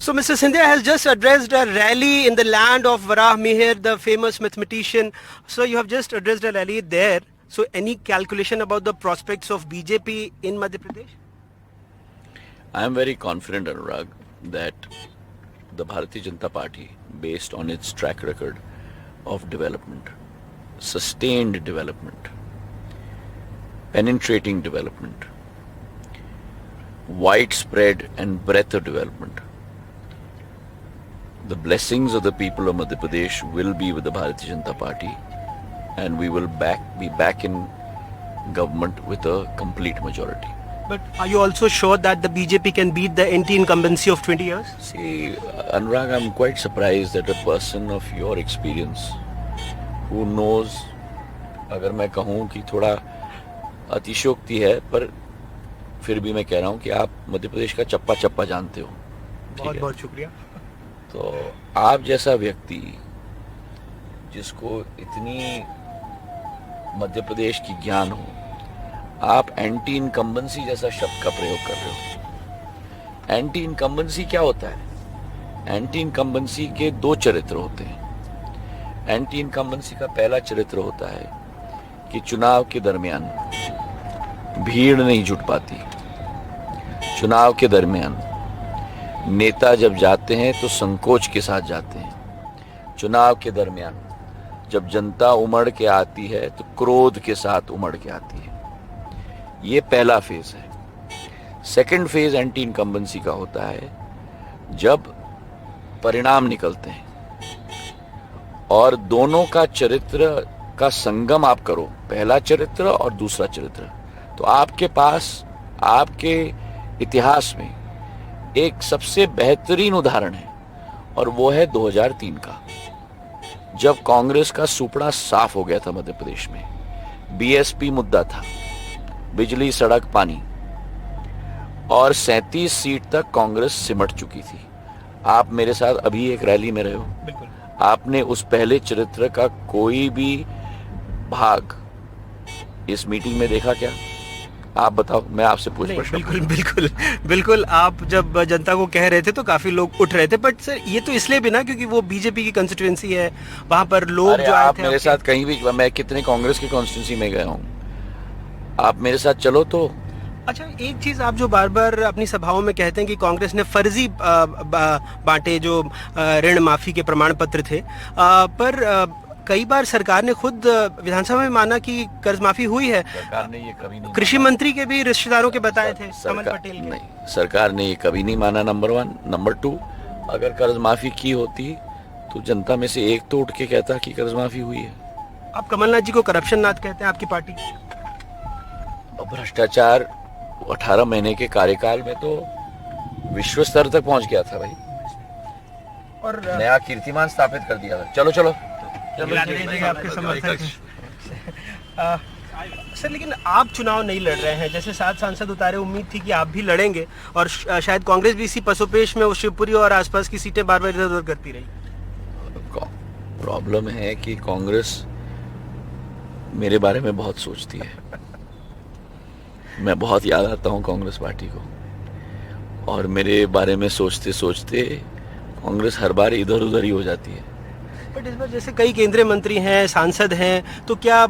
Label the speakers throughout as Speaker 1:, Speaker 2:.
Speaker 1: So, Mr. Scindia has just addressed a rally in the land of Varah Mihir, the famous mathematician. So, you have just addressed a rally there. So, any calculation about the prospects of BJP in Madhya Pradesh?
Speaker 2: I am very confident, Anurag, that the Bharatiya Janata Party, based on its track record of development, sustained development, penetrating development, widespread and breadth of development, the blessings of the people of Madhya Pradesh will be with the Bharatiya Janata Party, and we will be back in government with a complete majority.
Speaker 1: But are you also sure that the BJP can beat the anti-incumbency of 20 years?
Speaker 2: See, Anurag, I'm quite surprised that a person of your experience, who knows, अगर मैं कहूँ कि थोड़ा अतिशयोक्ति है, पर फिर भी मैं कह रहा हूँ कि आप मध्य प्रदेश का चप्पा चप्पा जानते हो.
Speaker 1: बहुत बहुत शुक्रिया.
Speaker 2: तो आप जैसा व्यक्ति जिसको इतनी मध्य प्रदेश की ज्ञान हो, आप एंटी इनकम्बेंसी जैसा शब्द का प्रयोग कर रहे हो. एंटी इनकम्बेंसी क्या होता है? एंटी इनकम्बेंसी के दो चरित्र होते हैं. एंटी इनकम्बेंसी का पहला चरित्र होता है कि चुनाव के दरमियान भीड़ नहीं जुट पाती. चुनाव के दरमियान नेता जब जाते हैं तो संकोच के साथ जाते हैं. चुनाव के दरमियान जब जनता उमड़ के आती है तो क्रोध के साथ उमड़ के आती है. ये पहला फेज है. सेकंड फेज एंटी इनकम्बेंसी का होता है जब परिणाम निकलते हैं और दोनों का चरित्र का संगम आप करो, पहला चरित्र और दूसरा चरित्र, तो आपके पास आपके इतिहास में एक सबसे बेहतरीन उदाहरण है, और वो है 2003 का, जब कांग्रेस का सुपड़ा साफ हो गया था मध्य प्रदेश में. बीएसपी मुद्दा था, बिजली सड़क पानी, और 37 सीट तक कांग्रेस सिमट चुकी थी. आप मेरे साथ अभी एक रैली में रहे हो.
Speaker 1: बिल्कुल.
Speaker 2: आपने उस पहले चरित्र का कोई भी भाग इस मीटिंग में देखा क्या? आप बताओ, मैं आपसे पूछ प्रश्न.
Speaker 1: बिल्कुल बिल्कुल बिल्कुल. आप जब जनता को कह रहे थे तो काफी लोग उठ रहे थे, बट सर ये तो इसलिए भी ना क्योंकि वो बीजेपी की कंस्टिट्यूएंसी है, वहां पर लोग जो आए
Speaker 2: आप
Speaker 1: थे
Speaker 2: मेरे साथ कहीं भी, मैं कितने कांग्रेस की कॉन्स्टिट्यूंसी में गया हूँ, आप मेरे साथ चलो तो.
Speaker 1: अच्छा, एक चीज आप जो बार बार अपनी सभाओं में कहते हैं कि कांग्रेस ने फर्जी बांटे जो ऋण माफी के प्रमाण पत्र थे, पर कई बार सरकार ने खुद विधानसभा में माना कि कर्ज माफी हुई है.
Speaker 2: सरकार ने ये कभी नहीं,
Speaker 1: कृषि मंत्री के भी रिश्तेदारों के बताए थे, कमल पटेल के.
Speaker 2: नहीं, सरकार ने ये कभी नहीं माना. नंबर 1. नंबर 2, अगर कर्ज माफी की होती तो जनता में से एक तो उठ के कहता कि कर्ज माफी हुई है.
Speaker 1: आप कमलनाथ जी को करप्शन नाथ कहते हैं, आपकी पार्टी.
Speaker 2: भ्रष्टाचार 18 महीने के कार्यकाल में तो विश्व स्तर तक पहुंच गया था भाई, और नया कीर्तिमान स्थापित कर दिया था. चलो चलो
Speaker 1: आपके समर्थक. सर, लेकिन आप चुनाव नहीं लड़ रहे हैं, जैसे 7 सांसद उतारे, उम्मीद थी कि आप भी लड़ेंगे, और शायद कांग्रेस भी इसी पसोपेश में शिवपुरी और आसपास की सीटें बार बार इधर उधर करती रही.
Speaker 2: प्रॉब्लम है कि कांग्रेस मेरे बारे में बहुत सोचती है. मैं बहुत याद आता हूं कांग्रेस पार्टी को, और मेरे बारे में सोचते सोचते कांग्रेस हर बार इधर उधर ही हो जाती है.
Speaker 1: बट इस बार जैसे कई केंद्रीय मंत्री हैं, सांसद हैं, तो क्या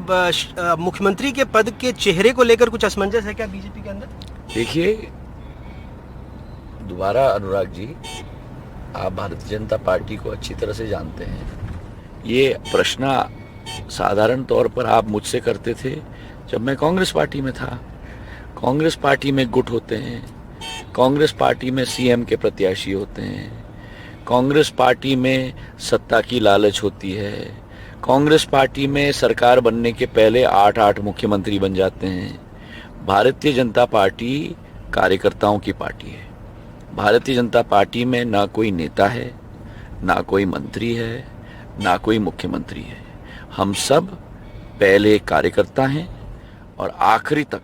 Speaker 1: मुख्यमंत्री के पद के चेहरे को लेकर कुछ असमंजस है क्या बीजेपी के अंदर?
Speaker 2: देखिए, दोबारा अनुराग जी, आप भारतीय जनता पार्टी को अच्छी तरह से जानते हैं. ये प्रश्न साधारण तौर पर आप मुझसे करते थे जब मैं कांग्रेस पार्टी में था. कांग्रेस पार्टी में गुट होते हैं, कांग्रेस पार्टी में सीएम के प्रत्याशी होते हैं, कांग्रेस पार्टी में सत्ता की लालच होती है, कांग्रेस पार्टी में सरकार बनने के पहले 8-8 मुख्यमंत्री बन जाते हैं. भारतीय जनता पार्टी कार्यकर्ताओं की पार्टी है. भारतीय जनता पार्टी में ना कोई नेता है, ना कोई मंत्री है, ना कोई मुख्यमंत्री है. हम सब पहले कार्यकर्ता हैं और आखिरी तक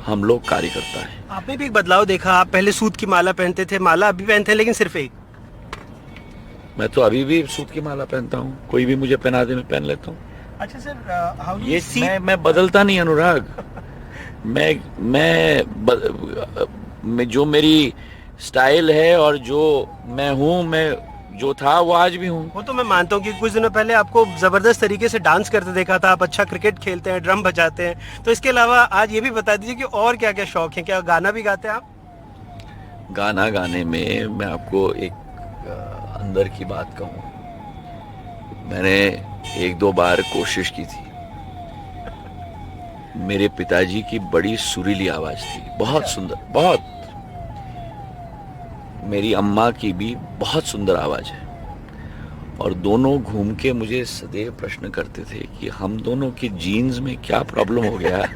Speaker 2: हम लोग कार्यकर्ता हैं.
Speaker 1: आपने भी एक बदलाव देखा, आप पहले सूत की माला पहनते थे, माला अभी पहनते हैं लेकिन सिर्फ एक.
Speaker 2: मैं तो अभी भी सूत की माला पहनता हूँ, कोई भी मुझे पहना दे मैं पहन लेता हूँ.
Speaker 1: अच्छा सर,
Speaker 2: ये मैं बदलता नहीं अनुराग. मैं जो मेरी स्टाइल है, और जो मैं हूँ, मैं जो था वो आज भी हूँ।
Speaker 1: वो तो मैं मानता हूँ कि कुछ दिनों पहले आपको जबरदस्त तरीके से डांस करते देखा था, आप अच्छा क्रिकेट खेलते हैं, ड्रम बजाते हैं, तो इसके अलावा आज ये भी बता दीजिए कि और क्या क्या शौक है, क्या गाना भी गाते हैं आप?
Speaker 2: गाना गाने में मैं आपको एक अंदर की बात कहूँ, मैंने एक दो बार कोशिश की थी। मेरे पिताजी की बड़ी सुरीली आवाज थी, बहुत सुंदर, बहुत। मेरी अम्मा की भी बहुत सुंदर आवाज है, और दोनों घूम के मुझे सदैव प्रश्न करते थे कि हम दोनों की जीन्स में क्या प्रॉब्लम हो गया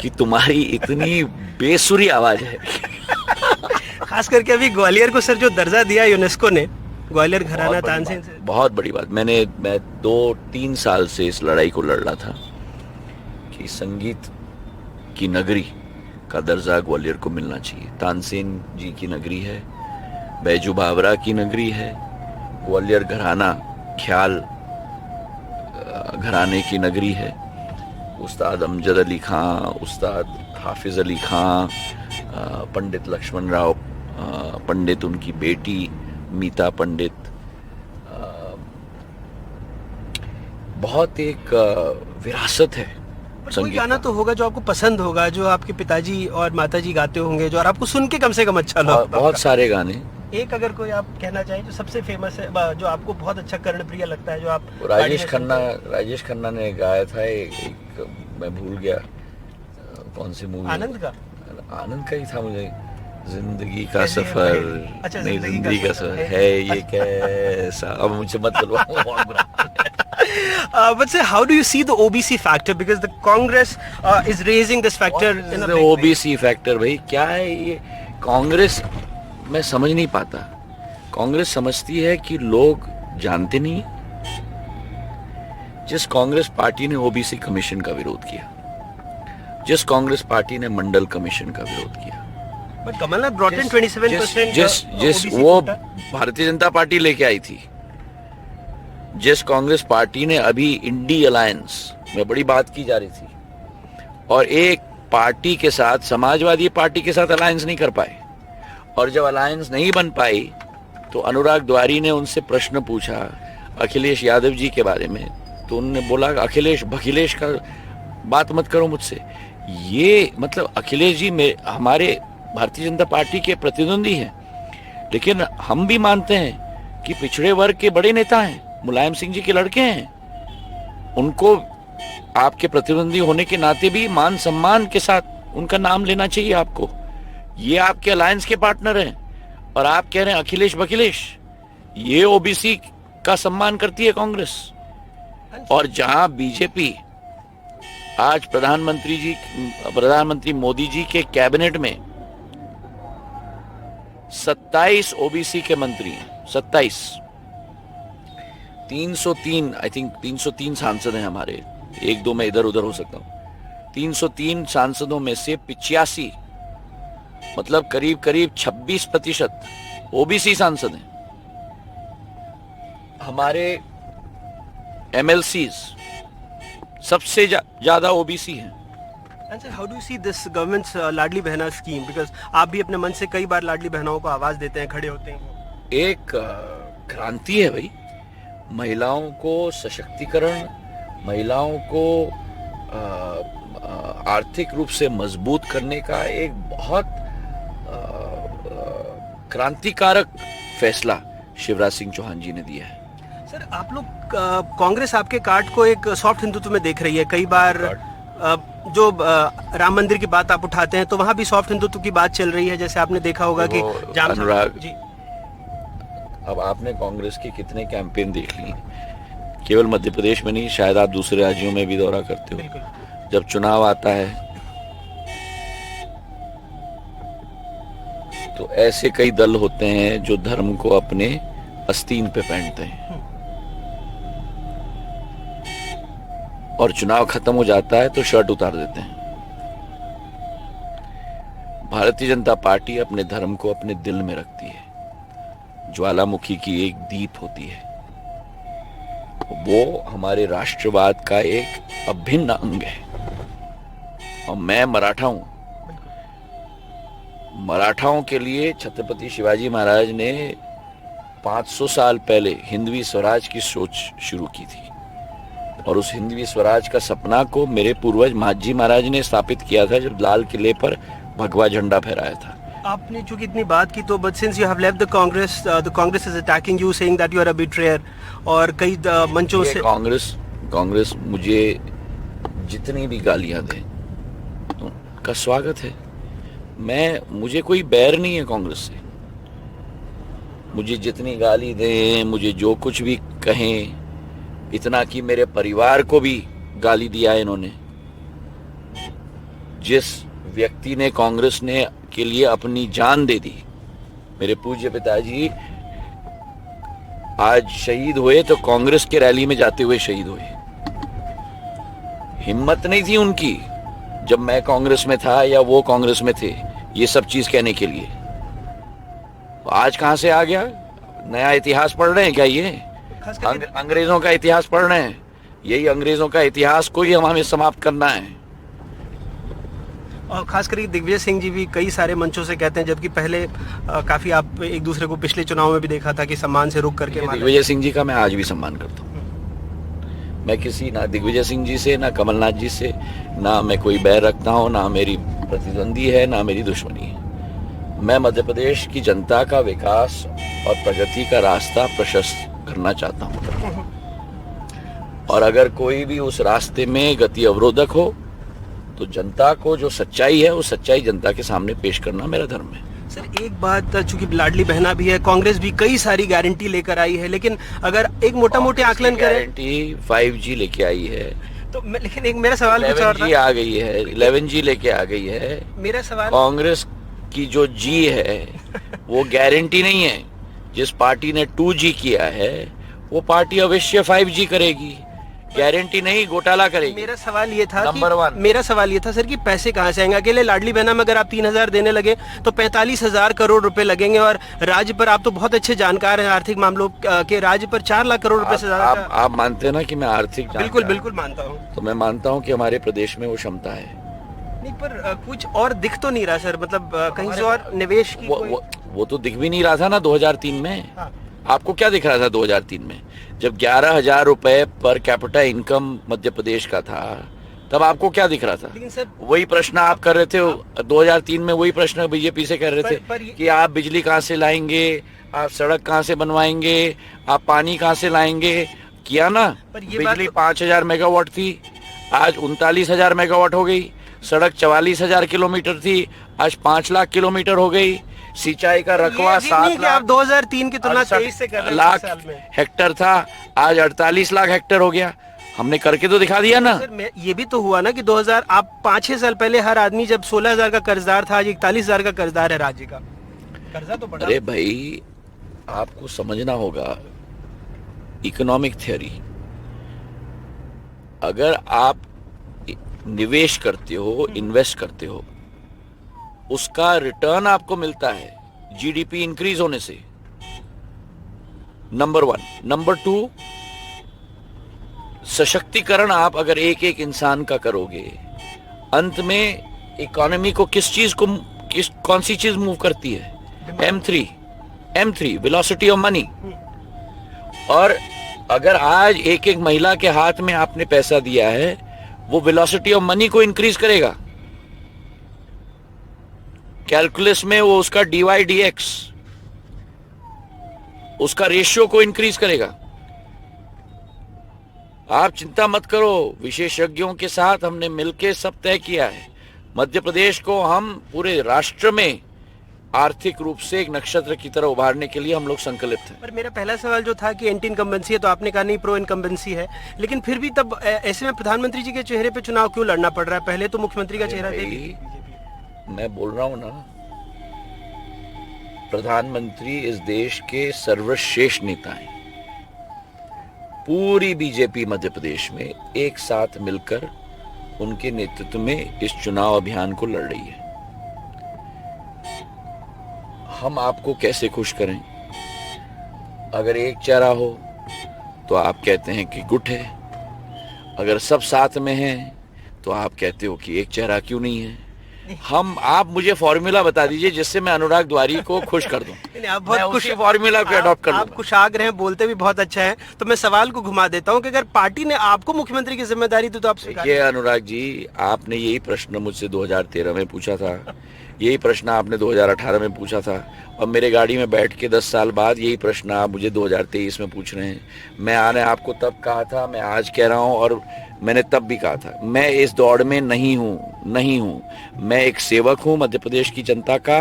Speaker 2: कि तुम्हारी इतनी बेसुरी आवाज है।
Speaker 1: खास करके अभी ग्वालियर को सर जो दर्जा दिया यूनेस्को ने, ग्वालियर घराना तानसेन से।
Speaker 2: बहुत बड़ी बात। मैं 2-3 साल से इस लड़ाई को लड़ रहा था कि संगीत की नगरी का दर्जा ग्वालियर को मिलना चाहिए। तानसेन जी की नगरी है, बैजू बावरा की नगरी है, ग्वालियर घराना, ख्याल घराने की नगरी है। उस्ताद अमजद अली खां, उस्ताद हाफिज अली खां, पंडित लक्ष्मण राव पंडित, उनकी बेटी मीता पंडित, बहुत एक विरासत है
Speaker 1: कोई गाना तो होगा जो आपको पसंद होगा, जो आपके पिताजी और माताजी गाते होंगे, जो और आपको सुन के कम से कम अच्छा लगा?
Speaker 2: बहुत सारे गाने।
Speaker 1: एक अगर कोई आप कहना चाहें जो सबसे फेमस है, जो आपको बहुत अच्छा कर्णप्रिय लगता है, जो आप
Speaker 2: राजेश खन्ना ने गाया था एक मैं भूल गया कौन सी मूवी,
Speaker 1: आनंद
Speaker 2: का ही था मुझे। जिंदगी का सफर,
Speaker 1: अच्छा,
Speaker 2: नहीं जिंदगी का सफर है ये कैसा, अब मुझे मत बुलवाओ।
Speaker 1: But sir, how do you see the OBC factor? Because the Congress is raising this factor in a big way.
Speaker 2: OBC factor भाई क्या है ये? कांग्रेस मैं समझ नहीं पाता। कांग्रेस समझती है कि लोग जानते नहीं। जिस कांग्रेस पार्टी ने ओबीसी कमीशन का विरोध किया, जिस कांग्रेस पार्टी ने मंडल कमीशन का विरोध किया,
Speaker 1: But कमलनाथ brought in 27%
Speaker 2: जिस
Speaker 1: OBC
Speaker 2: वो
Speaker 1: quota.
Speaker 2: भारतीय जनता पार्टी लेके आई थी, जिस कांग्रेस पार्टी ने अभी इंडी अलायंस में बड़ी बात की जा रही थी, और एक पार्टी के साथ, समाजवादी पार्टी के साथ अलायंस नहीं कर पाए, और जब अलायंस नहीं बन पाई तो अनुराग द्वारी ने उनसे प्रश्न पूछा अखिलेश यादव जी के बारे में, तो उन्होंने बोला अखिलेश भखिलेश का बात मत करो मुझसे। ये मतलब अखिलेश जी में हमारे भारतीय जनता पार्टी के प्रतिद्वंदी हैं, लेकिन हम भी मानते हैं कि पिछड़े वर्ग के बड़े नेता हैं, मुलायम सिंह जी के लड़के हैं, उनको आपके प्रतिद्वंदी होने के नाते भी मान सम्मान के साथ उनका नाम लेना चाहिए आपको। ये आपके अलायंस के पार्टनर हैं, और आप कह रहे हैं अखिलेश बखिलेश। ये ओबीसी का सम्मान करती है कांग्रेस। और जहां बीजेपी आज प्रधानमंत्री मोदी जी के कैबिनेट में 27 ओबीसी के मंत्री हैं, 27, 303 आई थिंक 303 सांसद हैं हमारे, एक दो मैं इधर उधर हो सकता हूं। 303 सांसदों में से 85 मतलब करीब करीब 26% ओबीसी सांसद हैं। हमारे एमएलसीज सबसे ज्यादा ओबीसी हैं।
Speaker 1: And sir, how do you see this government's Ladli Behna scheme? Because आप भी अपने मन से कई बार लाडली बहनों को आवाज देते हैं, खड़े होते हैं।
Speaker 2: एक क्रांति है भाई, महिलाओं को सशक्तिकरण, महिलाओं को आर्थिक रूप से मजबूत करने का एक बहुत क्रांतिकारक फैसला शिवराज सिंह चौहान जी ने दिया है।
Speaker 1: सर, आप लोग कांग्रेस आपके कार्ड को एक सॉफ्ट हिंदुत्व में देख रही है। कई बार जो राम मंदिर की बात आप उठाते हैं तो वहां भी सॉफ्ट हिंदुत्व की बात चल रही है, जैसे आपने देखा होगा कि
Speaker 2: अनुराग
Speaker 1: जी।
Speaker 2: अब आपने कांग्रेस के कितने कैंपेन देख लिए, केवल मध्य प्रदेश में नहीं, शायद आप दूसरे राज्यों में भी दौरा करते हो। जब चुनाव आता है तो ऐसे कई दल होते हैं जो धर्म को अपने आस्तीन पे पहनते हैं, और चुनाव खत्म हो जाता है तो शर्ट उतार देते हैं। भारतीय जनता पार्टी अपने धर्म को अपने दिल में रखती है। ज्वालामुखी की एक दीप होती है, वो हमारे राष्ट्रवाद का एक अभिन्न अंग है। और मैं मराठा हूं, मराठाओं के लिए छत्रपति शिवाजी महाराज ने 500 साल पहले हिंदवी स्वराज की सोच शुरू की थी, और उस हिंदवी स्वराज का सपना को मेरे पूर्वज महाजी महाराज ने स्थापित किया था जब लाल किले पर भगवा झंडा फहराया था।
Speaker 1: आपने चूंकि इतनी बात की तो but since you have left the Congress is attacking you saying that you are a betrayer, और कई मंचों से
Speaker 2: कांग्रेस मुझे जितनी भी गालियां दे तो उनका स्वागत है। मुझे कोई बैर नहीं है कांग्रेस से। मुझे जितनी गाली दें, मुझे जो कुछ भी कहें, इतना कि मेरे परिवार को भी गाली दिया है इन्होंने। जिस व्यक्ति ने कांग्रेस ने के लिए अपनी जान दे दी, मेरे पूज्य पिताजी आज शहीद हुए तो कांग्रेस के रैली में जाते हुए शहीद हुए। हिम्मत नहीं थी उनकी जब मैं कांग्रेस में था या वो कांग्रेस में थे ये सब चीज कहने के लिए। तो आज कहां से आ गया? नया इतिहास पढ़ रहे हैं क्या ये? अंग्रेजों का इतिहास पढ़ रहे हैं? यही अंग्रेजों का इतिहास को ही हमें समाप्त करना है।
Speaker 1: और खास करके दिग्विजय सिंह जी भी कई सारे मंचों से कहते हैं, जबकि पहले काफी आप एक दूसरे को पिछले चुनाव में भी देखा था कि सम्मान से रुक करके
Speaker 2: दिग्विजय सिंह जी का मैं आज भी सम्मान करता हूँ। मैं किसी ना दिग्विजय सिंह जी से, ना कमलनाथ जी से, ना मैं कोई बैर रखता हूँ, ना मेरी प्रतिद्वंदी है, ना मेरी दुश्मनी है। मैं मध्य प्रदेश की जनता का विकास और प्रगति का रास्ता प्रशस्त करना चाहता हूँ, और अगर कोई भी उस रास्ते में गति अवरोधक हो तो जनता को जो सच्चाई है वो सच्चाई जनता के सामने पेश करना मेरा धर्म है।
Speaker 1: सर एक बात, चूंकि लाडली बहना भी है, कांग्रेस भी कई सारी गारंटी लेकर आई है, लेकिन अगर एक मोटा मोटे आकलन करें,
Speaker 2: गारंटी 5G लेके आई है
Speaker 1: तो लेकिन एक मेरा सवाल कुछ और था।
Speaker 2: 11G आ गई है, 11G लेके आ गई है।
Speaker 1: मेरा सवाल,
Speaker 2: कांग्रेस की जो जी है वो गारंटी नहीं है। जिस पार्टी ने 2G किया है वो पार्टी अवश्य 5G करेगी, गारंटी नहीं घोटाला करेगी।
Speaker 1: मेरा सवाल ये था
Speaker 2: नंबर 1
Speaker 1: मेरा सवाल ये था सर कि पैसे कहाँ से आएंगे? अकेले लाडली बहना में अगर आप 3,000 देने लगे तो 45,000 करोड़ रुपए लगेंगे, और राज्य पर, आप तो बहुत अच्छे जानकार हैं आर्थिक मामलों के, राज्य पर 4 लाख करोड़ रुपए से ज्यादा।
Speaker 2: आप मानते हैं ना कि मैं आर्थिक
Speaker 1: बिल्कुल बिल्कुल मानता हूँ।
Speaker 2: तो मैं मानता हूँ कि हमारे प्रदेश में वो क्षमता है।
Speaker 1: नहीं, पर कुछ और दिख तो नहीं रहा सर, मतलब कहीं से और निवेश की
Speaker 2: वो तो दिख भी नहीं रहा था ना 2003 में।
Speaker 1: हाँ।
Speaker 2: आपको क्या दिख रहा था 2003 में? जब 11,000 रुपए per capita income Madhya Pradesh का था, तब आपको क्या दिख रहा था? वही प्रश्न आप कर रहे थे 2003 में, वही प्रश्न बीजेपी से कर रहे थे कि आप बिजली कहाँ से लाएंगे, आप सड़क कहाँ से बनवाएंगे, आप पानी कहाँ से लाएंगे। किया ना? बिजली 5,000 मेगावाट थी, आज 39,000 मेगावाट हो गई। सड़क 44,000 किलोमीटर थी, आज 5 लाख किलोमीटर हो गई। सिंचाई का रकबा 7 लाख,
Speaker 1: आप 2003 की तुलना 23 से कर रहे हैं,
Speaker 2: लाख
Speaker 1: साल में
Speaker 2: हेक्टर था, आज 48 लाख हेक्टर हो गया। हमने करके तो दिखा दिया ना।
Speaker 1: सर ये भी तो हुआ ना कि 2000 आप 5-6 साल पहले हर आदमी जब 16,000 का कर्जदार था, आज 41,000 का कर्जदार है राज्य का। कर्जा तो बढ़ा।
Speaker 2: अरे भाई, आपको समझना होगा इकोनॉमिक थ्योरी। अगर आप निवेश करते हो, इन्वेस्ट करते हो, उसका रिटर्न आपको मिलता है जीडीपी इंक्रीज होने से, नंबर 1। नंबर 2, सशक्तिकरण आप अगर एक एक इंसान का करोगे, अंत में इकोनॉमी को कौन सी चीज मूव करती है? M3 velocity of money. और अगर आज एक एक महिला के हाथ में आपने पैसा दिया है, वो वेलोसिटी ऑफ मनी को इंक्रीज करेगा। कैलकुलस में वो उसका dy/dx, उसका रेशियो को इंक्रीज करेगा। आप चिंता मत करो, विशेषज्ञों के साथ हमने मिलकर सब तय किया है। मध्य प्रदेश को हम पूरे राष्ट्र में आर्थिक रूप से एक नक्षत्र की तरह उभारने के लिए हम लोग संकल्पित हैं।
Speaker 1: पर मेरा पहला सवाल जो था कि एंटी इनकम्बेंसी है, तो आपने कहा नहीं प्रो इनकम्बेंसी है, लेकिन फिर भी तब ऐसे में प्रधानमंत्री जी के चेहरे पे चुनाव क्यों लड़ना पड़ रहा है? पहले तो मुख्यमंत्री का चेहरा देगी।
Speaker 2: मैं बोल रहा हूं ना, प्रधानमंत्री इस देश के सर्वश्रेष्ठ नेता हैं। पूरी बीजेपी मध्य प्रदेश में एक साथ मिलकर उनके नेतृत्व में इस चुनाव अभियान को लड़ रही है। हम आपको कैसे खुश करें? अगर एक चेहरा हो तो आप कहते हैं कि गुट है, अगर सब साथ में हैं तो आप कहते हो कि एक चेहरा क्यों नहीं है। आप मुझे फॉर्मूला बता दीजिए जिससे मैं अनुराग द्वारी को खुश कर दूं।
Speaker 1: नहीं, आप बहुत
Speaker 2: मैं
Speaker 1: खुश
Speaker 2: उसी फॉर्मूला को अडॉप्ट कर
Speaker 1: आप
Speaker 2: लूंगा।
Speaker 1: कुशाग्र हैं, बोलते भी बहुत अच्छा है। तो मैं सवाल को घुमा देता हूं कि अगर पार्टी ने आपको मुख्यमंत्री की जिम्मेदारी दी तो आप स्वीकार
Speaker 2: देखिए अनुराग जी, आपने यही प्रश्न मुझसे 2013 में पूछा था, यही प्रश्न आपने 2018 में पूछा था, और मेरे गाड़ी में बैठ के 10 साल बाद यही प्रश्न आप मुझे 2023 में पूछ रहे हैं। मैंने आपको तब कहा था, मैं आज कह रहा हूं, और मैंने तब भी कहा था, मैं इस दौड़ में नहीं हूं। मैं एक सेवक हूं मध्य प्रदेश की जनता का।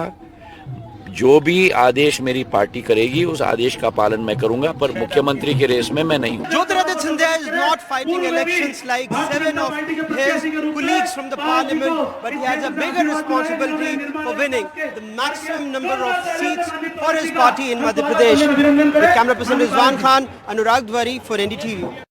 Speaker 2: जो भी आदेश मेरी पार्टी करेगी उस आदेश का पालन मैं करूंगा, पर मुख्यमंत्री के रेस में मैं नहीं हूं।
Speaker 1: Jyotiraditya Scindia is not fighting elections like 7 of his colleagues from the parliament, but he has a bigger responsibility for winning the maximum number of seats for his party in Madhya Pradesh. With camera person Rizwan Khan, Anurag Dwari for NDTV.